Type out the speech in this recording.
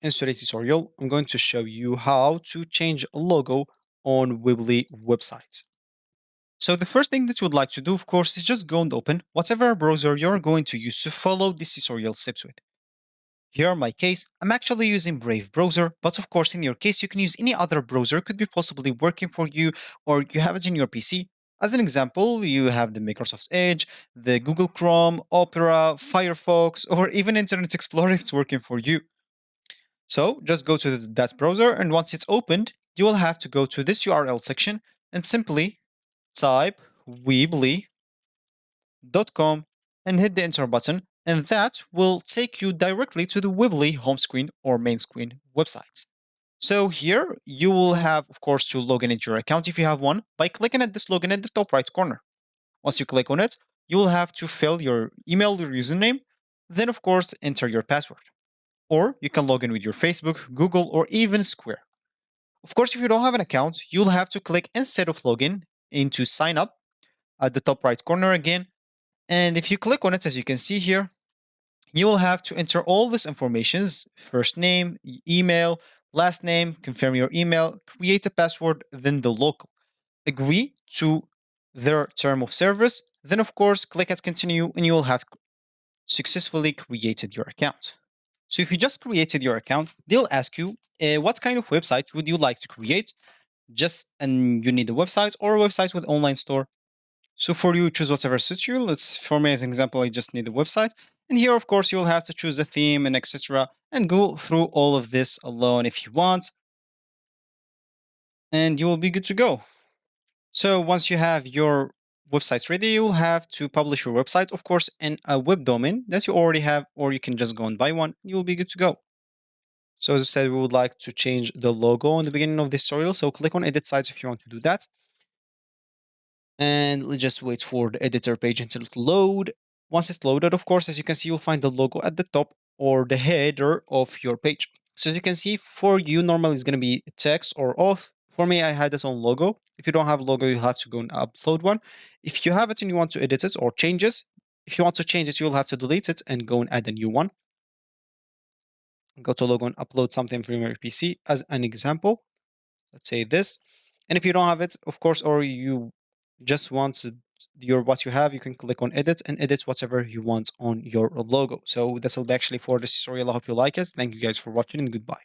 In today's tutorial, I'm going to show you how to change a logo on Weebly websites. So the first thing that you would like to do, of course, is just go and open whatever browser you're going to use to follow this tutorial steps with. Here in my case, I'm actually using Brave browser, but of course in your case you can use any other browser, could be possibly working for you or you have it in your PC. As an example, you have the Microsoft Edge, the Google Chrome, Opera, Firefox, or even Internet Explorer if it's working for you. So just go to that browser, and once it's opened, you will have to go to this URL section and simply type weebly.com and hit the enter button, and that will take you directly to the Weebly home screen or main screen website. So here you will have, of course, to log in into your account if you have one by clicking at this login at the top right corner. Once you click on it, you will have to fill your email or username, then of course enter your password. Or you can log in with your Facebook, Google, or even Square. Of course, if you don't have an account, you'll have to click instead of login into sign up at the top right corner again. And if you click on it, as you can see here, you will have to enter all this informations: first name, email, last name, confirm your email, create a password, then the local. Agree to their term of service. Then, of course, click at continue and you will have successfully created your account. So if you just created your account, they'll ask you, what kind of website would you like to create? And you need a website or a website with online store. So for you, choose whatever suits you. For me, as an example, I just need a website. And here, of course, you'll have to choose a theme and etc. and go through all of this alone if you want. And you will be good to go. So once you have your website ready, you'll have to publish your website, of course, in a web domain that you already have, or you can just go and buy one. You'll be good to go. So as I said, we would like to change the logo in the beginning of this tutorial. So click on edit sites if you want to do that. And let's just wait for the editor page until it load. Once it's loaded, of course, as you can see, you'll find the logo at the top or the header of your page. So as you can see, for you, normally it's going to be text or off. For me, I had this on logo. If you don't have a logo, you have to go and upload one. If you have it and you want to edit it or change it, if you want to change it, you'll have to delete it and go and add a new one. Go to logo and upload something from your PC as an example. Let's say this. And if you don't have it, of course, or you just want your what you have, you can click on edit and edit whatever you want on your logo. So this will be actually for this tutorial. I hope you like it. Thank you guys for watching and goodbye.